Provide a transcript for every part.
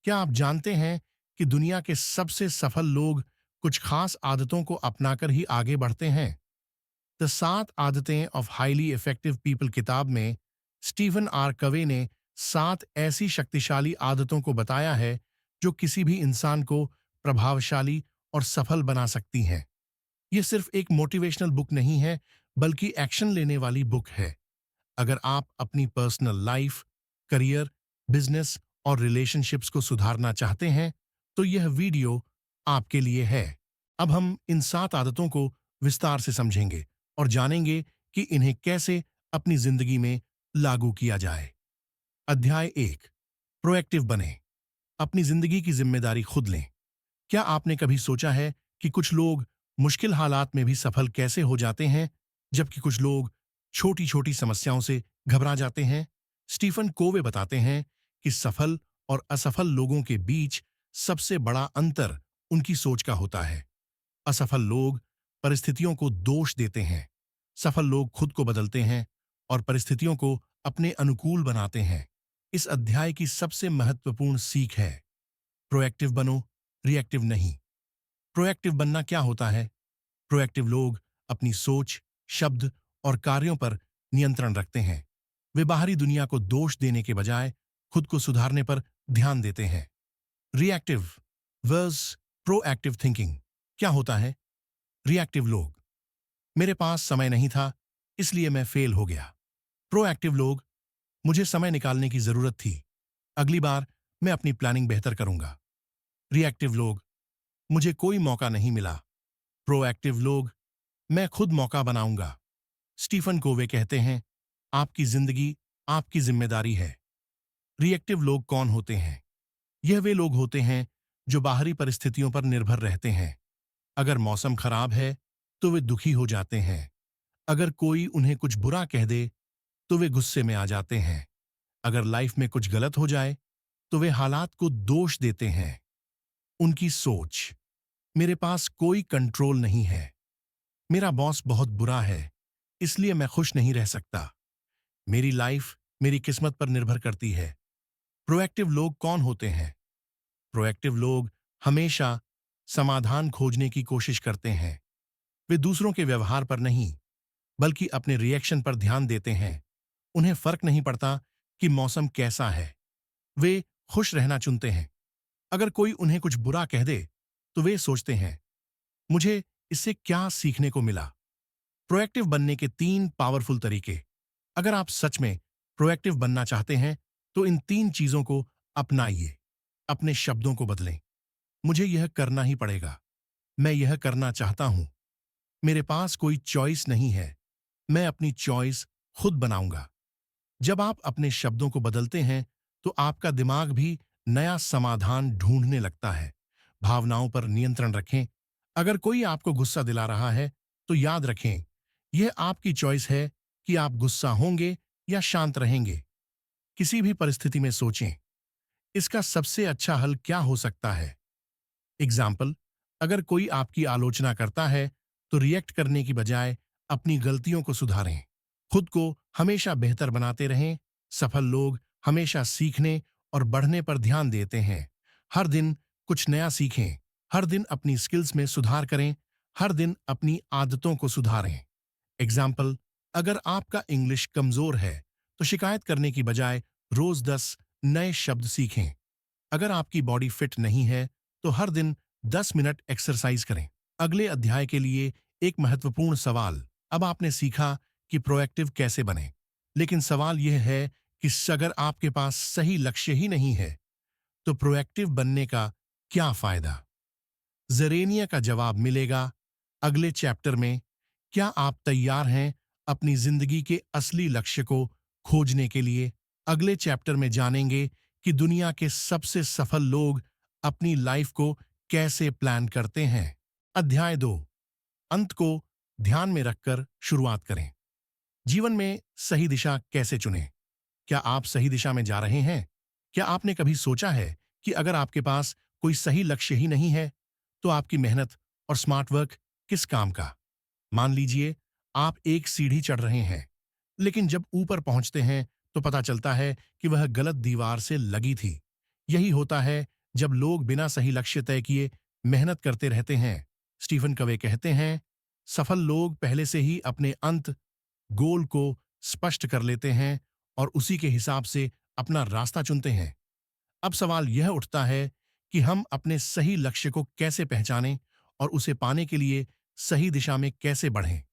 क्या आप जानते हैं कि दुनिया के सबसे सफल लोग कुछ खास आदतों को अपनाकर ही आगे बढ़ते हैं? द 7 आदतें ऑफ हाईली इफेक्टिव पीपल किताब में स्टीफन आर कवे ने 7 ऐसी शक्तिशाली आदतों को बताया है जो किसी भी इंसान को प्रभावशाली और सफल बना सकती हैं। ये सिर्फ एक मोटिवेशनल बुक नहीं है, बल्कि एक्शन लेने वाली बुक है। अगर आप अपनी पर्सनल लाइफ, करियर, बिजनेस और रिलेशनशिप्स को सुधारना चाहते हैं, तो यह वीडियो आपके लिए है। अब हम इन 7 आदतों को विस्तार से समझेंगे और जानेंगे कि इन्हें कैसे अपनी जिंदगी में लागू किया जाए। अध्याय 1। प्रोएक्टिव बने। अपनी जिंदगी की जिम्मेदारी खुद लें। क्या आपने कभी सोचा है कि कुछ लोग मुश्किल हालात में भी सफल कैसे हो जाते हैं, जबकि कुछ लोग छोटी छोटी समस्याओं से घबरा जाते हैं? स्टीफन कोवे बताते हैं कि सफल और असफल लोगों के बीच सबसे बड़ा अंतर उनकी सोच का होता है। असफल लोग परिस्थितियों को दोष देते हैं। सफल लोग खुद को बदलते हैं और परिस्थितियों को अपने अनुकूल बनाते हैं। इस अध्याय की सबसे महत्वपूर्ण सीख है, प्रोएक्टिव बनो, रिएक्टिव नहीं। प्रोएक्टिव बनना क्या होता है? प्रोएक्टिव लोग अपनी सोच, शब्द और कार्यों पर नियंत्रण रखते हैं। वे बाहरी दुनिया को दोष देने के बजाय खुद को सुधारने पर ध्यान देते हैं। रिएक्टिव वर्स प्रोएक्टिव थिंकिंग क्या होता है? रिएक्टिव लोग, मेरे पास समय नहीं था, इसलिए मैं फेल हो गया। प्रोएक्टिव लोग, मुझे समय निकालने की जरूरत थी, अगली बार मैं अपनी प्लानिंग बेहतर करूंगा। रिएक्टिव लोग, मुझे कोई मौका नहीं मिला। प्रोएक्टिव लोग, मैं खुद मौका बनाऊंगा। स्टीफन कोवे कहते हैं, आपकी जिंदगी आपकी जिम्मेदारी है। रिएक्टिव लोग कौन होते हैं? यह वे लोग होते हैं जो बाहरी परिस्थितियों पर निर्भर रहते हैं। अगर मौसम खराब है तो वे दुखी हो जाते हैं। अगर कोई उन्हें कुछ बुरा कह दे तो वे गुस्से में आ जाते हैं। अगर लाइफ में कुछ गलत हो जाए तो वे हालात को दोष देते हैं। उनकी सोच, मेरे पास कोई कंट्रोल नहीं है, मेरा बॉस बहुत बुरा है, इसलिए मैं खुश नहीं रह सकता, मेरी लाइफ मेरी किस्मत पर निर्भर करती है। प्रोएक्टिव लोग कौन होते हैं? प्रोएक्टिव लोग हमेशा समाधान खोजने की कोशिश करते हैं। वे दूसरों के व्यवहार पर नहीं, बल्कि अपने रिएक्शन पर ध्यान देते हैं। उन्हें फर्क नहीं पड़ता कि मौसम कैसा है, वे खुश रहना चुनते हैं। अगर कोई उन्हें कुछ बुरा कह दे तो वे सोचते हैं, मुझे इससे क्या सीखने को मिला। प्रोएक्टिव बनने के 3 पावरफुल तरीके। अगर आप सच में प्रोएक्टिव बनना चाहते हैं तो इन 3 चीजों को अपनाइए। अपने शब्दों को बदलें। मुझे यह करना ही पड़ेगा, मैं यह करना चाहता हूं, मेरे पास कोई चॉइस नहीं है, मैं अपनी चॉइस खुद बनाऊंगा। जब आप अपने शब्दों को बदलते हैं तो आपका दिमाग भी नया समाधान ढूंढने लगता है। भावनाओं पर नियंत्रण रखें। अगर कोई आपको गुस्सा दिला रहा है तो याद रखें, यह आपकी चॉइस है कि आप गुस्सा होंगे या शांत रहेंगे। किसी भी परिस्थिति में सोचें, इसका सबसे अच्छा हल क्या हो सकता है? एग्जाम्पल, अगर कोई आपकी आलोचना करता है तो रिएक्ट करने की बजाय अपनी गलतियों को सुधारें। खुद को हमेशा बेहतर बनाते रहें। सफल लोग हमेशा सीखने और बढ़ने पर ध्यान देते हैं। हर दिन कुछ नया सीखें, हर दिन अपनी स्किल्स में सुधार करें, हर दिन अपनी आदतों को सुधारें। एग्जाम्पल, अगर आपका इंग्लिश कमजोर है तो शिकायत करने की बजाय रोज 10 नए शब्द सीखें। अगर आपकी बॉडी फिट नहीं है तो हर दिन 10 मिनट एक्सरसाइज करें। अगले अध्याय के लिए एक महत्वपूर्ण सवाल। अब आपने सीखा कि प्रोएक्टिव कैसे बने, लेकिन सवाल यह है कि अगर आपके पास सही लक्ष्य ही नहीं है तो प्रोएक्टिव बनने का क्या फायदा? जरेनिया का जवाब मिलेगा अगले चैप्टर में। क्या आप तैयार हैं अपनी जिंदगी के असली लक्ष्य को खोजने के लिए? अगले चैप्टर में जानेंगे कि दुनिया के सबसे सफल लोग अपनी लाइफ को कैसे प्लान करते हैं। अध्याय 2, अंत को ध्यान में रखकर शुरुआत करें। जीवन में सही दिशा कैसे चुनें? क्या आप सही दिशा में जा रहे हैं? क्या आपने कभी सोचा है कि अगर आपके पास कोई सही लक्ष्य ही नहीं है तो आपकी मेहनत और स्मार्ट वर्क किस काम का? मान लीजिए आप एक सीढ़ी चढ़ रहे हैं, लेकिन जब ऊपर पहुंचते हैं तो पता चलता है कि वह गलत दीवार से लगी थी। यही होता है जब लोग बिना सही लक्ष्य तय किए मेहनत करते रहते हैं। स्टीफन कवे कहते हैं, सफल लोग पहले से ही अपने अंत गोल को स्पष्ट कर लेते हैं और उसी के हिसाब से अपना रास्ता चुनते हैं। अब सवाल यह उठता है कि हम अपने सही लक्ष्य को कैसे पहचानें और उसे पाने के लिए सही दिशा में कैसे बढ़ें।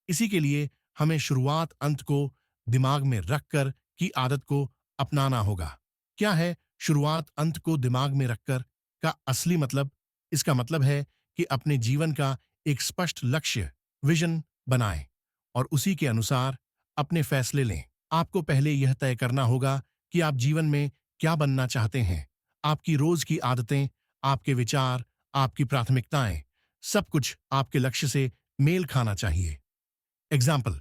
इसी के लिए हमें शुरुआत अंत को दिमाग में रखकर की आदत को अपनाना होगा। क्या है शुरुआत अंत को दिमाग में रखकर का असली मतलब? इसका मतलब है कि अपने जीवन का एक स्पष्ट लक्ष्य विजन बनाएं और उसी के अनुसार अपने फैसले लें। आपको पहले यह तय करना होगा कि आप जीवन में क्या बनना चाहते हैं। आपकी रोज की आदतें, आपके विचार, आपकी प्राथमिकताएं, सब कुछ आपके लक्ष्य से मेल खाना चाहिए। एग्जाम्पल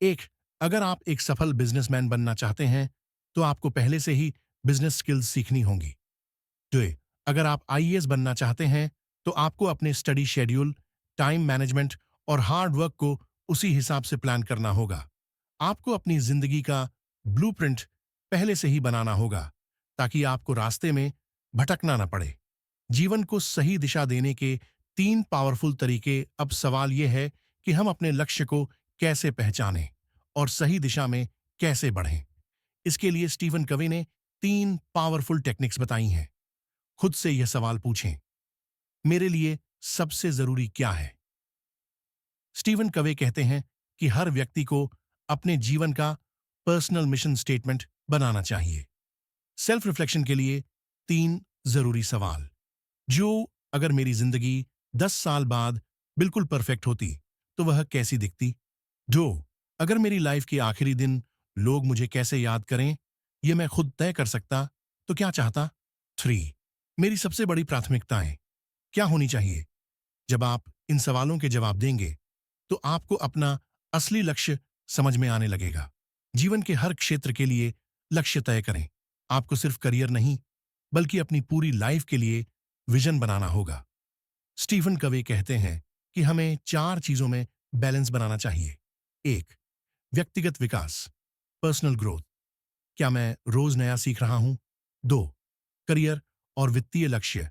एक, अगर आप एक सफल बिजनेसमैन बनना चाहते हैं तो आपको पहले से ही बिजनेस स्किल्स सीखनी होंगी। दो, अगर आप आईएएस बनना चाहते हैं तो आपको अपने स्टडी शेड्यूल, टाइम मैनेजमेंट और हार्ड वर्क को उसी हिसाब से प्लान करना होगा। आपको अपनी जिंदगी का ब्लूप्रिंट पहले से ही बनाना होगा ताकि आपको रास्ते में भटकना न पड़े। जीवन को सही दिशा देने के 3 पावरफुल तरीके। अब सवाल यह है कि हम अपने लक्ष्य को कैसे पहचानें और सही दिशा में कैसे बढ़ें। इसके लिए स्टीफन कवे ने 3 पावरफुल टेक्निक्स बताई हैं। खुद से यह सवाल पूछें, मेरे लिए सबसे जरूरी क्या है? स्टीवन कवे कहते हैं कि हर व्यक्ति को अपने जीवन का पर्सनल मिशन स्टेटमेंट बनाना चाहिए। सेल्फ रिफ्लेक्शन के लिए 3 जरूरी सवाल। जो अगर मेरी जिंदगी 10 साल बाद बिल्कुल परफेक्ट होती तो वह कैसी दिखती? 2, अगर मेरी लाइफ के आखिरी दिन लोग मुझे कैसे याद करें ये मैं खुद तय कर सकता तो क्या चाहता? 3, मेरी सबसे बड़ी प्राथमिकताएं क्या होनी चाहिए? जब आप इन सवालों के जवाब देंगे तो आपको अपना असली लक्ष्य समझ में आने लगेगा। जीवन के हर क्षेत्र के लिए लक्ष्य तय करें। आपको सिर्फ करियर नहीं बल्कि अपनी पूरी लाइफ के लिए विजन बनाना होगा। स्टीफन कवे कहते हैं कि हमें 4 चीजों में बैलेंस बनाना चाहिए। 1, व्यक्तिगत विकास, पर्सनल ग्रोथ, क्या मैं रोज नया सीख रहा हूं? 2, करियर और वित्तीय लक्ष्य,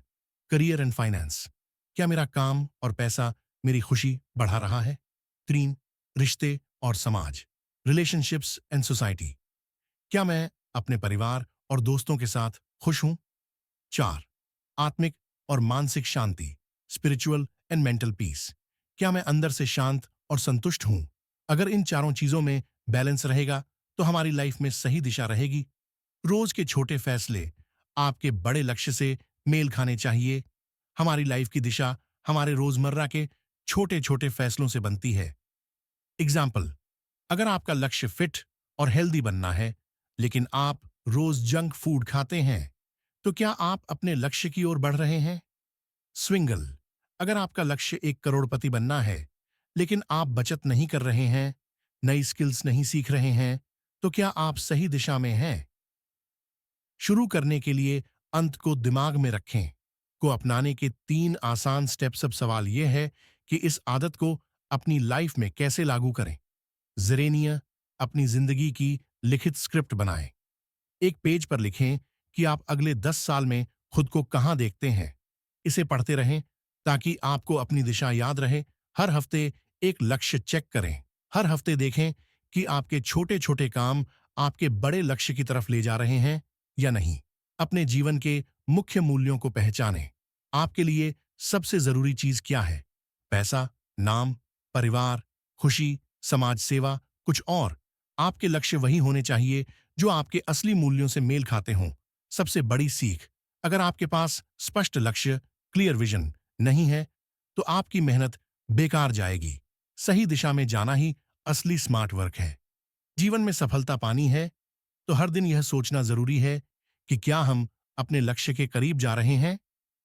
करियर एंड फाइनेंस, क्या मेरा काम और पैसा मेरी खुशी बढ़ा रहा है? 3, रिश्ते और समाज, रिलेशनशिप्स एंड सोसाइटी, क्या मैं अपने परिवार और दोस्तों के साथ खुश हूं? 4, आत्मिक और मानसिक शांति, स्पिरिचुअल एंड मेंटल पीस, क्या मैं अंदर से शांत और संतुष्ट हूं? अगर इन चारों चीजों में बैलेंस रहेगा तो हमारी लाइफ में सही दिशा रहेगी। रोज के छोटे फैसले आपके बड़े लक्ष्य से मेल खाने चाहिए। हमारी लाइफ की दिशा हमारे रोजमर्रा के छोटे छोटे फैसलों से बनती है। एग्जाम्पल, अगर आपका लक्ष्य फिट और हेल्दी बनना है लेकिन आप रोज जंक फूड खाते हैं तो क्या आप अपने लक्ष्य की ओर बढ़ रहे हैं? स्विंगल, अगर आपका लक्ष्य एक करोड़पति बनना है लेकिन आप बचत नहीं कर रहे हैं, नई स्किल्स नहीं सीख रहे हैं, तो क्या आप सही दिशा में हैं? शुरू करने के लिए अंत को दिमाग में रखें को अपनाने के 3 आसान स्टेप्स। अब सवाल यह है कि इस आदत को अपनी लाइफ में कैसे लागू करें। जरेनिया, अपनी जिंदगी की लिखित स्क्रिप्ट बनाएं। एक पेज पर लिखें कि आप अगले 10 साल में खुद को कहां देखते हैं। इसे पढ़ते रहें ताकि आपको अपनी दिशा याद रहे। हर हफ्ते एक लक्ष्य चेक करें। हर हफ्ते देखें कि आपके छोटे छोटे काम आपके बड़े लक्ष्य की तरफ ले जा रहे हैं या नहीं। अपने जीवन के मुख्य मूल्यों को पहचानें। आपके लिए सबसे जरूरी चीज क्या है? पैसा, नाम, परिवार, खुशी, समाज सेवा, कुछ और? आपके लक्ष्य वही होने चाहिए जो आपके असली मूल्यों से मेल खाते हों। सबसे बड़ी सीख, अगर आपके पास स्पष्ट लक्ष्य, क्लियर विजन नहीं है तो आपकी मेहनत बेकार जाएगी। सही दिशा में जाना ही असली स्मार्ट वर्क है। जीवन में सफलता पानी है तो हर दिन यह सोचना जरूरी है कि क्या हम अपने लक्ष्य के करीब जा रहे हैं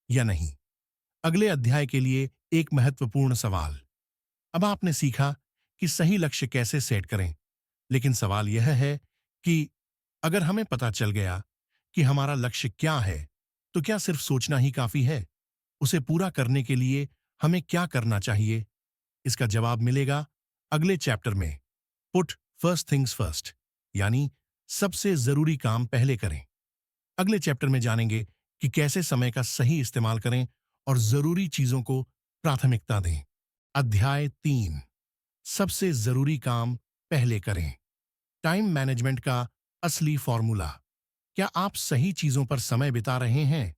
या नहीं। अगले अध्याय के लिए एक महत्वपूर्ण सवाल। अब आपने सीखा कि सही लक्ष्य कैसे सेट करें, लेकिन सवाल यह है कि अगर हमें पता चल गया कि हमारा लक्ष्य क्या है, तो क्या सिर्फ सोचना ही काफी है? उसे पूरा करने के लिए हमें क्या करना चाहिए? इसका जवाब मिलेगा अगले चैप्टर में। पुट फर्स्ट थिंग्स फर्स्ट, यानी सबसे जरूरी काम पहले करें। अगले चैप्टर में जानेंगे कि कैसे समय का सही इस्तेमाल करें और जरूरी चीजों को प्राथमिकता दें। अध्याय 3, सबसे जरूरी काम पहले करें। टाइम मैनेजमेंट का असली फॉर्मूला। क्या आप सही चीजों पर समय बिता रहे हैं?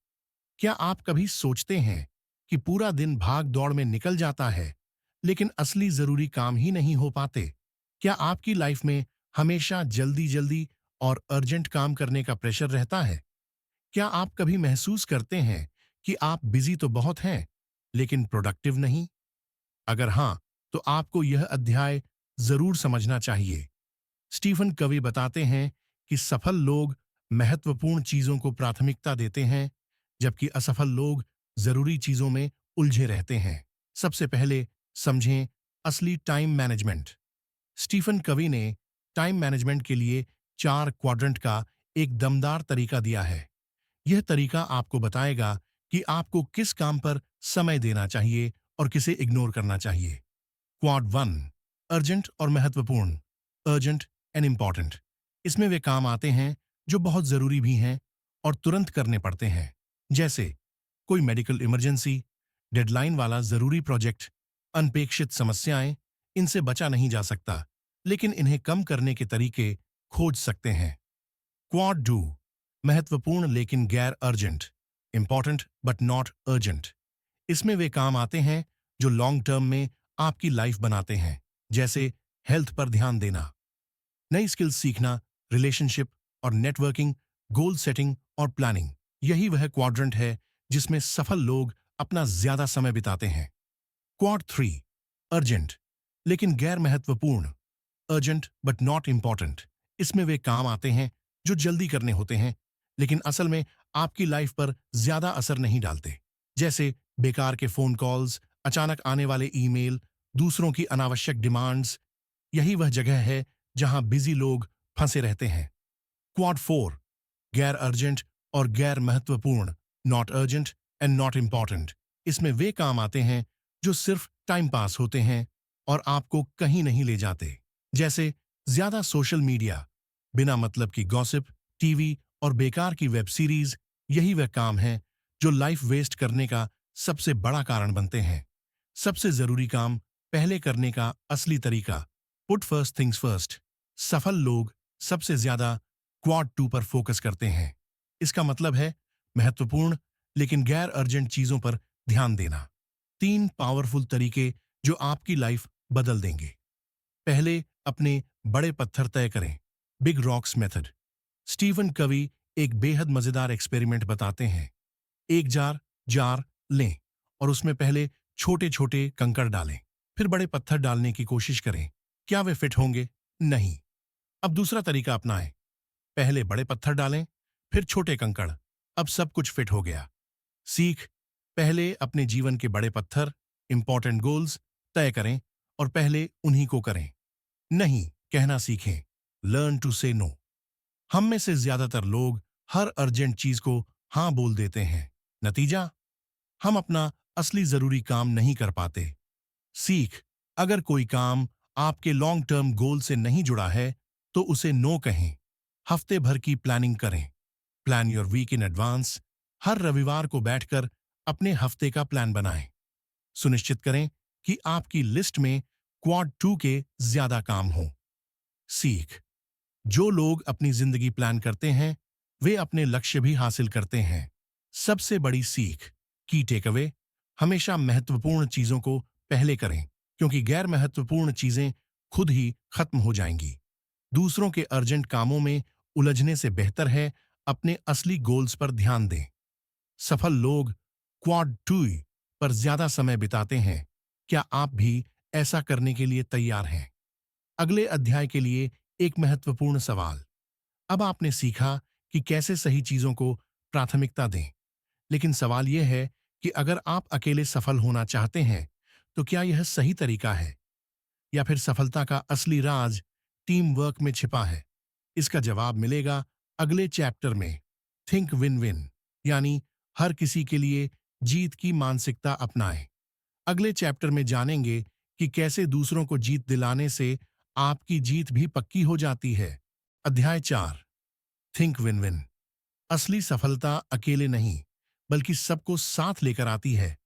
क्या आप कभी सोचते हैं कि पूरा दिन भाग दौड़ में निकल जाता है, लेकिन असली जरूरी काम ही नहीं हो पाते? क्या आपकी लाइफ में हमेशा जल्दी जल्दी और अर्जेंट काम करने का प्रेशर रहता है? क्या आप कभी महसूस करते हैं कि आप बिजी तो बहुत हैं, लेकिन प्रोडक्टिव नहीं? अगर हाँ, तो आपको यह अध्याय जरूर समझना चाहिए। स्टीफन कवी बताते हैं कि सफल लोग महत्वपूर्ण चीजों को प्राथमिकता देते हैं, जबकि असफल लोग जरूरी चीजों में उलझे रहते हैं। सबसे पहले समझें असली टाइम मैनेजमेंट। स्टीफन कवी ने टाइम मैनेजमेंट के लिए 4 क्वाड्रेंट का एक दमदार तरीका दिया है। यह तरीका आपको बताएगा कि आपको किस काम पर समय देना चाहिए और किसे इग्नोर करना चाहिए। क्वाड 1, अर्जेंट और महत्वपूर्ण। Urgent and important. इसमें वे काम आते हैं जो बहुत जरूरी भी हैं और तुरंत करने पड़ते हैं, जैसे कोई मेडिकल इमरजेंसी, डेडलाइन वाला जरूरी प्रोजेक्ट, अनपेक्षित समस्याएं। इनसे बचा नहीं जा सकता, लेकिन इन्हें कम करने के तरीके खोज सकते हैं। क्वाड 2, महत्वपूर्ण लेकिन गैर urgent. Important but not urgent. इसमें वे काम आते हैं जो लॉन्ग टर्म में आपकी लाइफ बनाते हैं, जैसे हेल्थ पर ध्यान देना, नई स्किल्स सीखना, रिलेशनशिप और नेटवर्किंग, गोल सेटिंग और प्लानिंग। यही वह क्वाड्रेंट है जिसमें सफल लोग अपना ज्यादा समय बिताते हैं। क्वाड 3, अर्जेंट लेकिन गैर महत्वपूर्ण। Urgent but not important. इसमें वे काम आते हैं जो जल्दी करने होते हैं, लेकिन असल में आपकी लाइफ पर ज्यादा असर नहीं डालते, जैसे बेकार के फोन कॉल्स, अचानक आने वाले ईमेल, दूसरों की अनावश्यक डिमांड्स। यही वह जगह है जहां बिजी लोग फंसे रहते हैं। क्वाड 4, गैर अर्जेंट और गैर महत्वपूर्ण। Not urgent and not important. इसमें वे काम आते हैं जो सिर्फ टाइम पास होते हैं और आपको कहीं नहीं ले जाते, जैसे ज्यादा सोशल मीडिया, बिना मतलब की गॉसिप, टीवी और बेकार की वेब सीरीज। यही वह काम है जो लाइफ वेस्ट करने का सबसे बड़ा कारण बनते हैं। सबसे जरूरी काम पहले करने का असली तरीका। Put first things first. सफल लोग सबसे ज्यादा क्वाड 2 पर फोकस करते हैं। इसका मतलब है महत्वपूर्ण लेकिन गैर अर्जेंट चीजों पर ध्यान देना। 3 पावरफुल तरीके जो आपकी लाइफ बदल देंगे। पहले, अपने बड़े पत्थर तय करें। Big rocks method. स्टीफन कवी एक बेहद मजेदार एक्सपेरिमेंट बताते हैं। एक जार जार लें और उसमें पहले छोटे छोटे कंकड़ डालें, फिर बड़े पत्थर डालने की कोशिश करें। क्या वे फिट होंगे? नहीं। अब दूसरा तरीका अपनाएं। पहले बड़े पत्थर डालें, फिर छोटे कंकड़। अब सब कुछ फिट हो गया। सीख, पहले अपने जीवन के बड़े पत्थर, इंपॉर्टेंट गोल्स तय करें और पहले उन्हीं को करें। नहीं कहना सीखें। लर्न टू से नो। हम में से ज्यादातर लोग हर अर्जेंट चीज को हां बोल देते हैं। नतीजा, हम अपना असली जरूरी काम नहीं कर पाते। सीख, अगर कोई काम आपके लॉन्ग टर्म गोल से नहीं जुड़ा है, तो उसे नो कहें। हफ्ते भर की प्लानिंग करें। Plan your week in advance. हर रविवार को बैठकर अपने हफ्ते का प्लान बनाएं। सुनिश्चित करें कि आपकी लिस्ट में क्वाड 2 के ज्यादा काम हों। सीख, जो लोग अपनी जिंदगी प्लान करते हैं, वे अपने लक्ष्य भी हासिल करते हैं। सबसे बड़ी सीख, की टेकअवे, हमेशा महत्वपूर्ण चीजों को पहले करें, क्योंकि गैर महत्वपूर्ण चीजें खुद ही खत्म हो जाएंगी। दूसरों के अर्जेंट कामों में उलझने से बेहतर है अपने असली गोल्स पर ध्यान दें। सफल लोग क्वाड 2 पर ज्यादा समय बिताते हैं। क्या आप भी ऐसा करने के लिए तैयार हैं? अगले अध्याय के लिए एक महत्वपूर्ण सवाल। अब आपने सीखा कि कैसे सही चीजों को प्राथमिकता दें, लेकिन सवाल यह है कि अगर आप अकेले सफल होना चाहते हैं, तो क्या यह सही तरीका है, या फिर सफलता का असली राज टीम वर्क में छिपा है? इसका जवाब मिलेगा अगले चैप्टर में। थिंक विन विन, यानी हर किसी के लिए जीत की मानसिकता अपनाएं। अगले चैप्टर में जानेंगे कि कैसे दूसरों को जीत दिलाने से आपकी जीत भी पक्की हो जाती है। अध्याय 4, थिंक विन विन। असली सफलता अकेले नहीं, बल्कि सबको साथ लेकर आती है।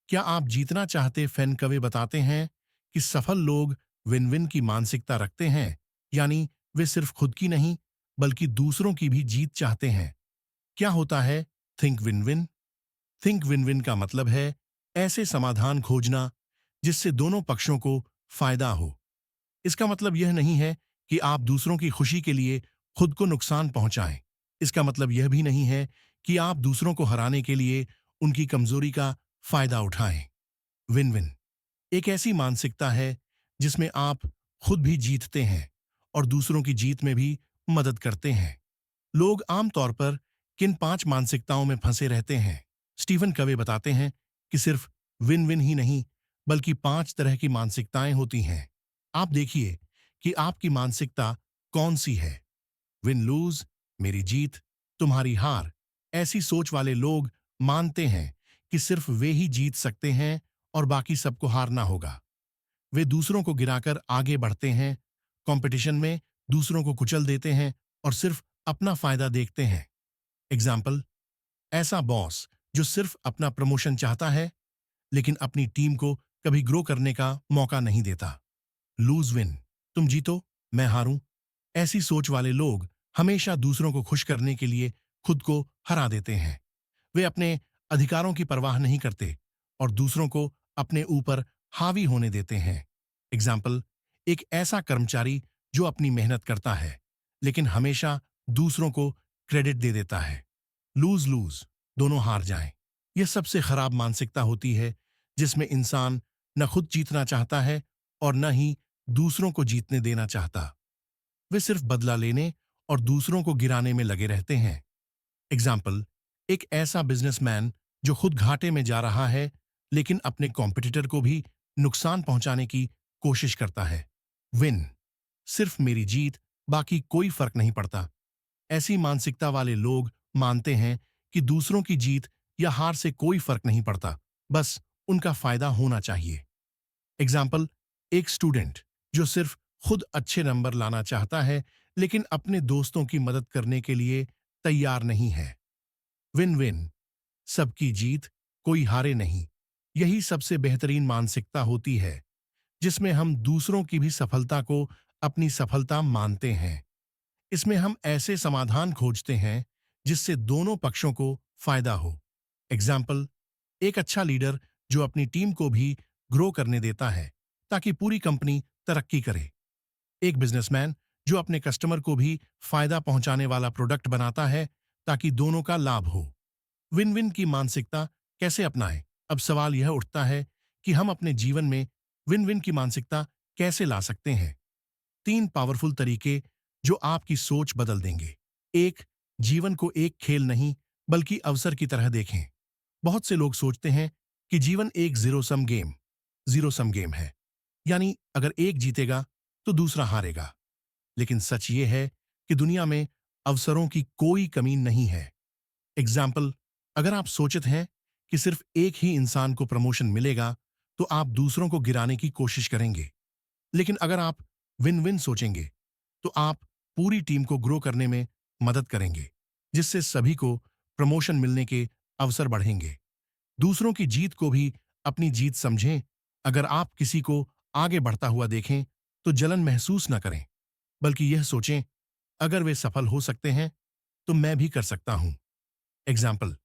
क्या आप जीतना चाहते फैन कवे बताते हैं कि सफल लोग विन विन की मानसिकता रखते हैं, यानी वे सिर्फ खुद की नहीं बल्कि दूसरों की भी जीत चाहते हैं। क्या होता है think win win? Think win win का मतलब है ऐसे समाधान खोजना जिससे दोनों पक्षों को फायदा हो। इसका मतलब यह नहीं है कि आप दूसरों की खुशी के लिए खुद को नुकसान पहुंचाएं। इसका मतलब यह भी नहीं है कि आप दूसरों को हराने के लिए उनकी कमजोरी का फायदा उठाएं। विन विन एक ऐसी मानसिकता है जिसमें आप खुद भी जीतते हैं और दूसरों की जीत में भी मदद करते हैं। लोग आमतौर पर किन 5 मानसिकताओं में फंसे रहते हैं? स्टीफन कवे बताते हैं कि सिर्फ विन विन ही नहीं बल्कि 5 तरह की मानसिकताएं होती हैं। आप देखिए कि आपकी मानसिकता कौन सी है। विन लूज, मेरी जीत, तुम्हारी हार। ऐसी सोच वाले लोग मानते हैं कि सिर्फ वे ही जीत सकते हैं और बाकी सबको हारना होगा। वे दूसरों को गिराकर आगे बढ़ते हैं, कंपटीशन में दूसरों को कुचल देते हैं और सिर्फ अपना फायदा देखते हैं। एग्जाम्पल, ऐसा बॉस जो सिर्फ अपना प्रमोशन चाहता है लेकिन अपनी टीम को कभी ग्रो करने का मौका नहीं देता। लूज विन, तुम जीतो मैं हारूं। ऐसी सोच वाले लोग हमेशा दूसरों को खुश करने के लिए खुद को हरा देते हैं। वे अपने अधिकारों की परवाह नहीं करते और दूसरों को अपने ऊपर हावी होने देते हैं। एग्जाम्पल, एक ऐसा कर्मचारी जो अपनी मेहनत करता है लेकिन हमेशा दूसरों को क्रेडिट दे देता है। लूज लूज, दोनों हार जाएं। यह सबसे खराब मानसिकता होती है जिसमें इंसान न खुद जीतना चाहता है और न ही दूसरों को जीतने देना चाहता। वे सिर्फ बदला लेने और दूसरों को गिराने में लगे रहते हैं। एग्जाम्पल, एक ऐसा बिजनेसमैन जो खुद घाटे में जा रहा है लेकिन अपने कॉम्पिटिटर को भी नुकसान पहुंचाने की कोशिश करता है। विन, सिर्फ मेरी जीत, बाकी कोई फर्क नहीं पड़ता। ऐसी मानसिकता वाले लोग मानते हैं कि दूसरों की जीत या हार से कोई फर्क नहीं पड़ता, बस उनका फायदा होना चाहिए। एग्जाम्पल, एक स्टूडेंट जो सिर्फ खुद अच्छे नंबर लाना चाहता है लेकिन अपने दोस्तों की मदद करने के लिए तैयार नहीं है। विन विन, सबकी जीत, कोई हारे नहीं। यही सबसे बेहतरीन मानसिकता होती है जिसमें हम दूसरों की भी सफलता को अपनी सफलता मानते हैं। इसमें हम ऐसे समाधान खोजते हैं जिससे दोनों पक्षों को फायदा हो। एग्जाम्पल, एक अच्छा लीडर जो अपनी टीम को भी ग्रो करने देता है ताकि पूरी कंपनी तरक्की करे। एक बिजनेसमैन जो अपने कस्टमर को भी फायदा पहुंचाने वाला प्रोडक्ट बनाता है ताकि दोनों का लाभ हो। विन विन की मानसिकता कैसे अपनाएं? अब सवाल यह उठता है कि हम अपने जीवन में विन विन की मानसिकता कैसे ला सकते हैं। 3 पावरफुल तरीके जो आपकी सोच बदल देंगे। 1, जीवन को एक खेल नहीं बल्कि अवसर की तरह देखें। बहुत से लोग सोचते हैं कि जीवन एक जीरो सम गेम है, यानी अगर एक जीतेगा तो दूसरा हारेगा। लेकिन सच ये है कि दुनिया में अवसरों की कोई कमी नहीं है। एग्जाम्पल, अगर आप सोचते हैं कि सिर्फ एक ही इंसान को प्रमोशन मिलेगा तो आप दूसरों को गिराने की कोशिश करेंगे। लेकिन अगर आप विन विन सोचेंगे तो आप पूरी टीम को ग्रो करने में मदद करेंगे, जिससे सभी को प्रमोशन मिलने के अवसर बढ़ेंगे। दूसरों की जीत को भी अपनी जीत समझें। अगर आप किसी को आगे बढ़ता हुआ देखें तो जलन महसूस न करें, बल्कि यह सोचें, अगर वे सफल हो सकते हैं तो मैं भी कर सकता हूं। एग्जाम्पल,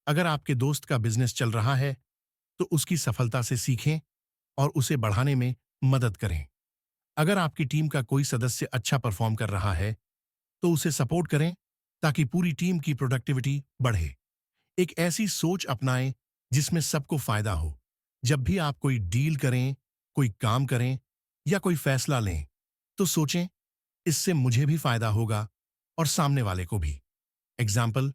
अगर आपके दोस्त का बिजनेस चल रहा है तो उसकी सफलता से सीखें और उसे बढ़ाने में मदद करें। अगर आपकी टीम का कोई सदस्य अच्छा परफॉर्म कर रहा है तो उसे सपोर्ट करें ताकि पूरी टीम की प्रोडक्टिविटी बढ़े। एक ऐसी सोच अपनाएं जिसमें सबको फायदा हो। जब भी आप कोई डील करें, कोई काम करें या कोई फैसला लें तो सोचें, इससे मुझे भी फायदा होगा और सामने वाले को भी। एग्जाम्पल,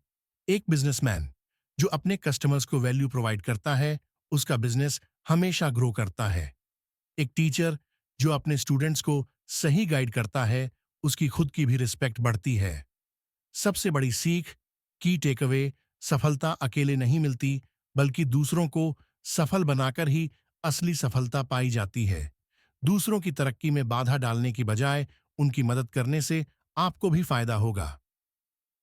एक बिजनेसमैन जो अपने कस्टमर्स को वैल्यू प्रोवाइड करता है उसका बिजनेस हमेशा ग्रो करता है। एक टीचर जो अपने स्टूडेंट्स को सही गाइड करता है उसकी खुद की भी रिस्पेक्ट बढ़ती है। सबसे बड़ी सीख, की टेकअवे, सफलता अकेले नहीं मिलती बल्कि दूसरों को सफल बनाकर ही असली सफलता पाई जाती है। दूसरों की तरक्की में बाधा डालने की बजाय उनकी मदद करने से आपको भी फायदा होगा।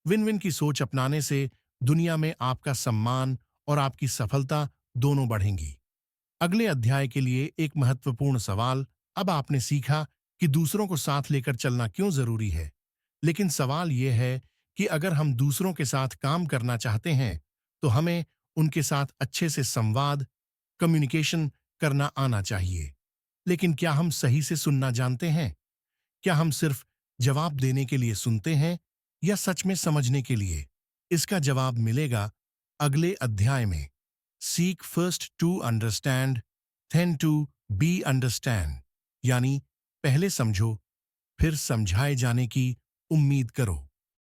विन विन की सोच अपनाने से दुनिया में आपका सम्मान और आपकी सफलता दोनों बढ़ेंगी। अगले अध्याय के लिए एक महत्वपूर्ण सवाल। अब आपने सीखा कि दूसरों को साथ लेकर चलना क्यों जरूरी है, लेकिन सवाल यह है कि अगर हम दूसरों के साथ काम करना चाहते हैं तो हमें उनके साथ अच्छे से संवाद, कम्युनिकेशन करना आना चाहिए। लेकिन क्या हम सही से सुनना जानते हैं? क्या हम सिर्फ जवाब देने के लिए सुनते हैं या सच में समझने के लिए? इसका जवाब मिलेगा अगले अध्याय में। Seek first to understand, then to be understand, यानी पहले समझो, फिर समझाए जाने की उम्मीद करो।